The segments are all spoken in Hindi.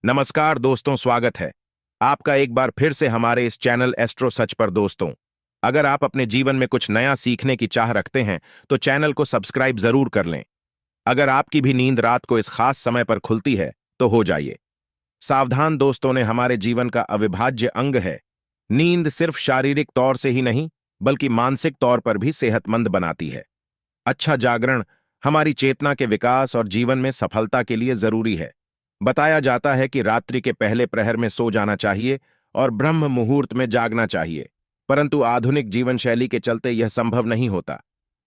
नमस्कार दोस्तों, स्वागत है आपका एक बार फिर से हमारे इस चैनल एस्ट्रो सच पर। दोस्तों, अगर आप अपने जीवन में कुछ नया सीखने की चाह रखते हैं तो चैनल को सब्सक्राइब जरूर कर लें। अगर आपकी भी नींद रात को इस खास समय पर खुलती है तो हो जाइए सावधान। दोस्तों ने हमारे जीवन का अविभाज्य अंग है। नींद सिर्फ शारीरिक तौर से ही नहीं बल्कि मानसिक तौर पर भी सेहतमंद बनाती है। अच्छा जागरण हमारी चेतना के विकास और जीवन में सफलता के लिए जरूरी है। बताया जाता है कि रात्रि के पहले प्रहर में सो जाना चाहिए और ब्रह्म मुहूर्त में जागना चाहिए, परंतु आधुनिक जीवन शैली के चलते यह संभव नहीं होता।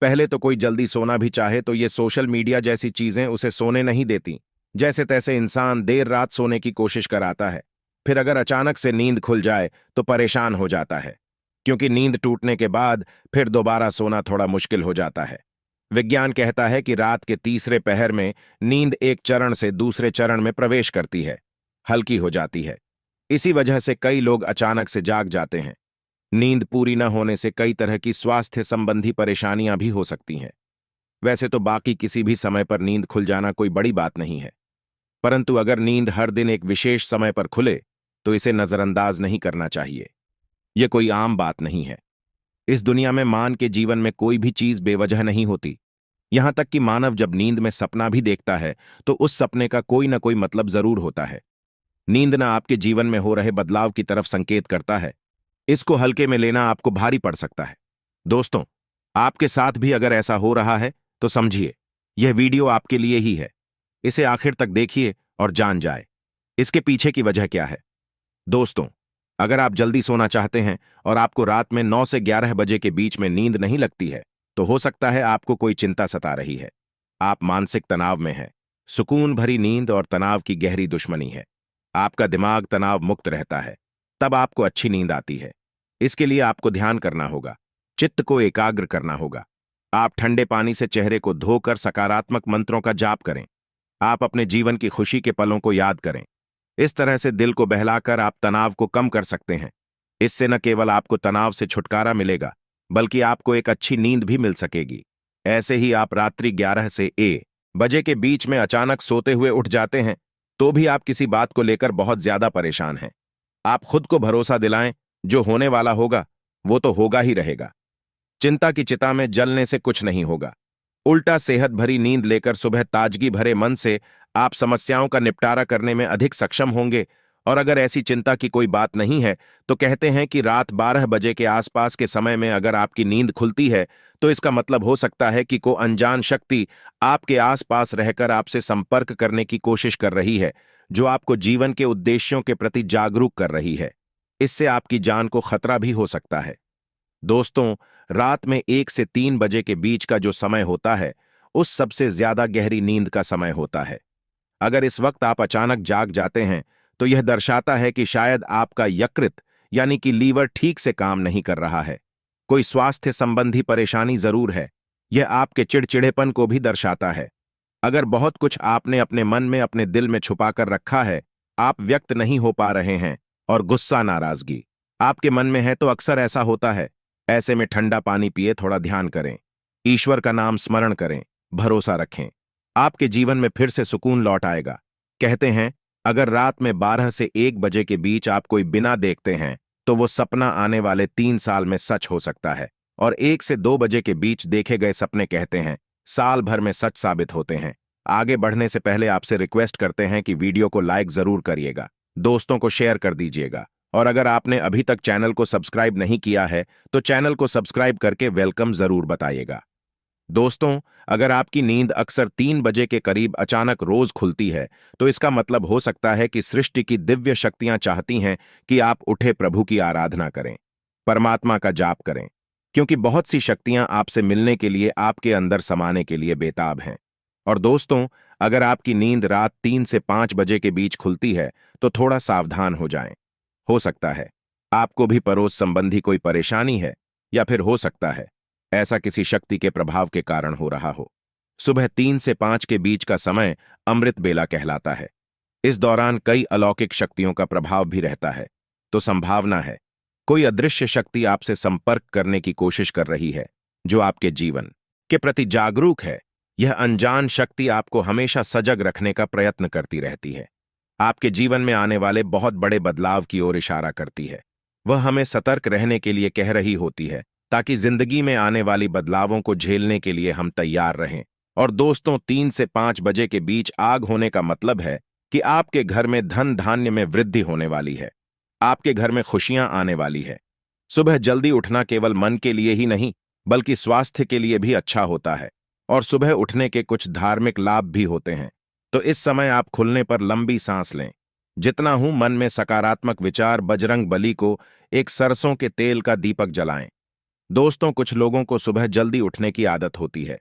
पहले तो कोई जल्दी सोना भी चाहे तो ये सोशल मीडिया जैसी चीजें उसे सोने नहीं देती। जैसे तैसे इंसान देर रात सोने की कोशिश कराता है, फिर अगर अचानक से नींद खुल जाए तो परेशान हो जाता है, क्योंकि नींद टूटने के बाद फिर दोबारा सोना थोड़ा मुश्किल हो जाता है। विज्ञान कहता है कि रात के तीसरे पहर में नींद एक चरण से दूसरे चरण में प्रवेश करती है, हल्की हो जाती है। इसी वजह से कई लोग अचानक से जाग जाते हैं। नींद पूरी न होने से कई तरह की स्वास्थ्य संबंधी परेशानियां भी हो सकती हैं। वैसे तो बाकी किसी भी समय पर नींद खुल जाना कोई बड़ी बात नहीं है, परंतु अगर नींद हर दिन एक विशेष समय पर खुले तो इसे नजरअंदाज नहीं करना चाहिए। यह कोई आम बात नहीं है। इस दुनिया में मान के जीवन में कोई भी चीज बेवजह नहीं होती। यहां तक कि मानव जब नींद में सपना भी देखता है तो उस सपने का कोई ना कोई मतलब जरूर होता है। नींद ना आपके जीवन में हो रहे बदलाव की तरफ संकेत करता है। इसको हल्के में लेना आपको भारी पड़ सकता है। दोस्तों, आपके साथ भी अगर ऐसा हो रहा है तो समझिए यह वीडियो आपके लिए ही है। इसे आखिर तक देखिए और जान जाए इसके पीछे की वजह क्या है। दोस्तों, अगर आप जल्दी सोना चाहते हैं और आपको रात में 9 से 11 बजे के बीच में नींद नहीं लगती है तो हो सकता है आपको कोई चिंता सता रही है। आप मानसिक तनाव में हैं। सुकून भरी नींद और तनाव की गहरी दुश्मनी है। आपका दिमाग तनाव मुक्त रहता है, तब आपको अच्छी नींद आती है। इसके लिए आपको ध्यान करना होगा, चित्त को एकाग्र करना होगा। आप ठंडे पानी से चेहरे को धोकर सकारात्मक मंत्रों का जाप करें। आप अपने जीवन की खुशी के पलों को याद करें। इस तरह से दिल को बहलाकर आप तनाव को कम कर सकते हैं। इससे न केवल आपको तनाव से छुटकारा मिलेगा बल्कि आपको एक अच्छी नींद भी मिल सकेगी। ऐसे ही आप रात्रि 11 से 1 बजे के बीच में अचानक सोते हुए उठ जाते हैं तो भी आप किसी बात को लेकर बहुत ज्यादा परेशान हैं। आप खुद को भरोसा दिलाएं, जो होने वाला होगा वो तो होगा ही रहेगा। चिंता की चिता में जलने से कुछ नहीं होगा। उल्टा सेहत भरी नींद लेकर सुबह ताजगी भरे मन से आप समस्याओं का निपटारा करने में अधिक सक्षम होंगे। और अगर ऐसी चिंता की कोई बात नहीं है तो कहते हैं कि रात 12 बजे के आसपास के समय में अगर आपकी नींद खुलती है तो इसका मतलब हो सकता है कि कोई अनजान शक्ति आपके आसपास रहकर आपसे संपर्क करने की कोशिश कर रही है, जो आपको जीवन के उद्देश्यों के प्रति जागरूक कर रही है। इससे आपकी जान को खतरा भी हो सकता है। दोस्तों, रात में 1 से 3 बजे के बीच का जो समय होता है उस सबसे ज्यादा गहरी नींद का समय होता है। अगर इस वक्त आप अचानक जाग जाते हैं तो यह दर्शाता है कि शायद आपका यकृत यानी कि लीवर ठीक से काम नहीं कर रहा है। कोई स्वास्थ्य संबंधी परेशानी जरूर है। यह आपके चिड़चिड़ेपन को भी दर्शाता है। अगर बहुत कुछ आपने अपने मन में अपने दिल में छुपा कर रखा है, आप व्यक्त नहीं हो पा रहे हैं और गुस्सा नाराजगी आपके मन में है तो अक्सर ऐसा होता है। ऐसे में ठंडा पानी पिए, थोड़ा ध्यान करें, ईश्वर का नाम स्मरण करें, भरोसा रखें। आपके जीवन में फिर से सुकून लौट आएगा। कहते हैं अगर रात में 12 से 1 बजे के बीच आप कोई बिना देखते हैं तो वो सपना आने वाले 3 साल में सच हो सकता है, और 1 से 2 बजे के बीच देखे गए सपने कहते हैं साल भर में सच साबित होते हैं। आगे बढ़ने से पहले आपसे रिक्वेस्ट करते हैं कि वीडियो को लाइक जरूर करिएगा, दोस्तों को शेयर कर दीजिएगा, और अगर आपने अभी तक चैनल को सब्सक्राइब नहीं किया है तो चैनल को सब्सक्राइब करके वेलकम जरूर बताइएगा। दोस्तों, अगर आपकी नींद अक्सर 3 बजे के करीब अचानक रोज खुलती है तो इसका मतलब हो सकता है कि सृष्टि की दिव्य शक्तियां चाहती हैं कि आप उठे प्रभु की आराधना करें, परमात्मा का जाप करें, क्योंकि बहुत सी शक्तियां आपसे मिलने के लिए, आपके अंदर समाने के लिए बेताब हैं। और दोस्तों, अगर आपकी नींद रात 3 से 5 बजे के बीच खुलती है तो थोड़ा सावधान हो जाएं। हो सकता है आपको भी पड़ोस संबंधी कोई परेशानी है, या फिर हो सकता है ऐसा किसी शक्ति के प्रभाव के कारण हो रहा हो। सुबह 3 से 5 के बीच का समय अमृत बेला कहलाता है। इस दौरान कई अलौकिक शक्तियों का प्रभाव भी रहता है, तो संभावना है कोई अदृश्य शक्ति आपसे संपर्क करने की कोशिश कर रही है, जो आपके जीवन के प्रति जागरूक है। यह अनजान शक्ति आपको हमेशा सजग रखने का प्रयत्न करती रहती है। आपके जीवन में आने वाले बहुत बड़े बदलाव की ओर इशारा करती है। वह हमें सतर्क रहने के लिए कह रही होती है, ताकि जिंदगी में आने वाली बदलावों को झेलने के लिए हम तैयार रहें। और दोस्तों, 3 से 5 बजे के बीच आग होने का मतलब है कि आपके घर में धन धान्य में वृद्धि होने वाली है। आपके घर में खुशियां आने वाली है। सुबह जल्दी उठना केवल मन के लिए ही नहीं, बल्कि स्वास्थ्य के लिए भी अच्छा होता है। और सुबह उठने के कुछ धार्मिक लाभ भी होते हैं। तो इस समय आप खुलने पर लंबी सांस लें। जितना हूं मन में सकारात्मक विचार बजरंग बली को एक सरसों के तेल का दीपक जलाएं। दोस्तों, कुछ लोगों को सुबह जल्दी उठने की आदत होती है,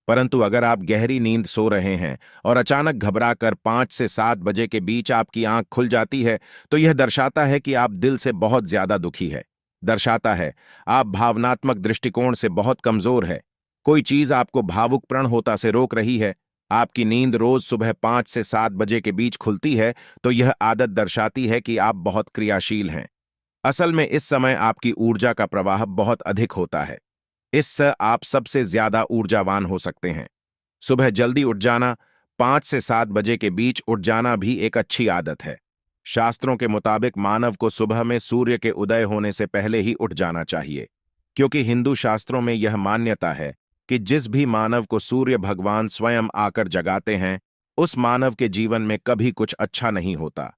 परंतु अगर आप गहरी नींद सो रहे हैं और अचानक घबराकर 5 से 7 बजे के बीच आपकी आंख खुल जाती है, तो यह दर्शाता है कि आप दिल से बहुत ज्यादा दुखी है। दर्शाता है आप भावनात्मक दृष्टिकोण से बहुत कमजोर है। कोई चीज आपको भावुक प्रण होता से रोक रही है। आपकी नींद रोज सुबह 5 से 7 बजे के बीच खुलती है, तो यह आदत दर्शाती है कि आप बहुत क्रियाशील हैं। असल में इस समय आपकी ऊर्जा का प्रवाह बहुत अधिक होता है। इससे आप सबसे ज्यादा ऊर्जावान हो सकते हैं। सुबह जल्दी उठ जाना, 5 से 7 बजे के बीच उठ जाना भी एक अच्छी आदत है। शास्त्रों के मुताबिक मानव को सुबह में सूर्य के उदय होने से पहले ही उठ जाना चाहिए, क्योंकि हिंदू शास्त्रों में यह मान्यता है कि जिस भी मानव को सूर्य भगवान स्वयं आकर जगाते हैं, उस मानव के जीवन में कभी कुछ अच्छा नहीं होता।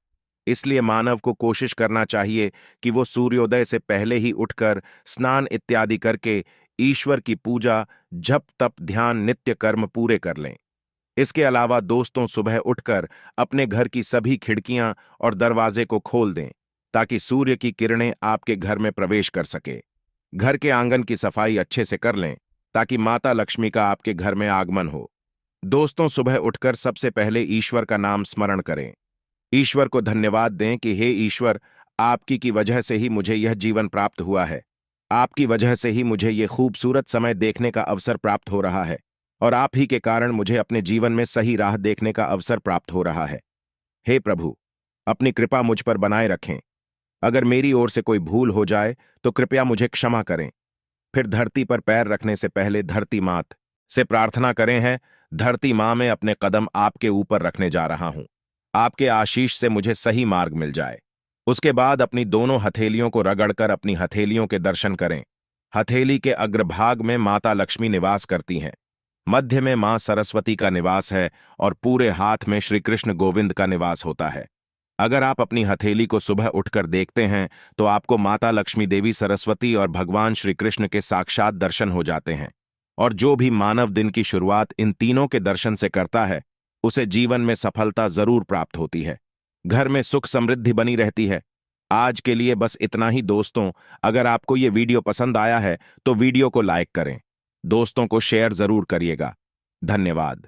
इसलिए मानव को कोशिश करना चाहिए कि वो सूर्योदय से पहले ही उठकर स्नान इत्यादि करके ईश्वर की पूजा, जप, तप, ध्यान, नित्य कर्म पूरे कर लें। इसके अलावा दोस्तों, सुबह उठकर अपने घर की सभी खिड़कियां और दरवाजे को खोल दें, ताकि सूर्य की किरणें आपके घर में प्रवेश कर सके। घर के आंगन की सफाई अच्छे से कर लें, ताकि माता लक्ष्मी का आपके घर में आगमन हो। दोस्तों, सुबह उठकर सबसे पहले ईश्वर का नाम स्मरण करें। ईश्वर को धन्यवाद दें कि हे ईश्वर, आपकी की वजह से ही मुझे यह जीवन प्राप्त हुआ है। आपकी वजह से ही मुझे ये खूबसूरत समय देखने का अवसर प्राप्त हो रहा है, और आप ही के कारण मुझे अपने जीवन में सही राह देखने का अवसर प्राप्त हो रहा है। हे प्रभु, अपनी कृपा मुझ पर बनाए रखें। अगर मेरी ओर से कोई भूल हो जाए तो कृपया मुझे क्षमा करें। फिर धरती पर पैर रखने से पहले धरती मात से प्रार्थना करें है, धरती माँ, मैं अपने कदम आपके ऊपर रखने जा रहा हूं। आपके आशीष से मुझे सही मार्ग मिल जाए। उसके बाद अपनी दोनों हथेलियों को रगड़कर अपनी हथेलियों के दर्शन करें। हथेली के अग्रभाग में माता लक्ष्मी निवास करती हैं, मध्य में मां सरस्वती का निवास है और पूरे हाथ में श्री कृष्ण गोविंद का निवास होता है। अगर आप अपनी हथेली को सुबह उठकर देखते हैं तो आपको माता लक्ष्मी, देवी सरस्वती और भगवान श्री कृष्ण के साक्षात दर्शन हो जाते हैं। और जो भी मानव दिन की शुरुआत इन तीनों के दर्शन से करता है, उसे जीवन में सफलता जरूर प्राप्त होती है। घर में सुख समृद्धि बनी रहती है। आज के लिए बस इतना ही दोस्तों। अगर आपको ये वीडियो पसंद आया है तो वीडियो को लाइक करें। दोस्तों को शेयर जरूर करिएगा। धन्यवाद।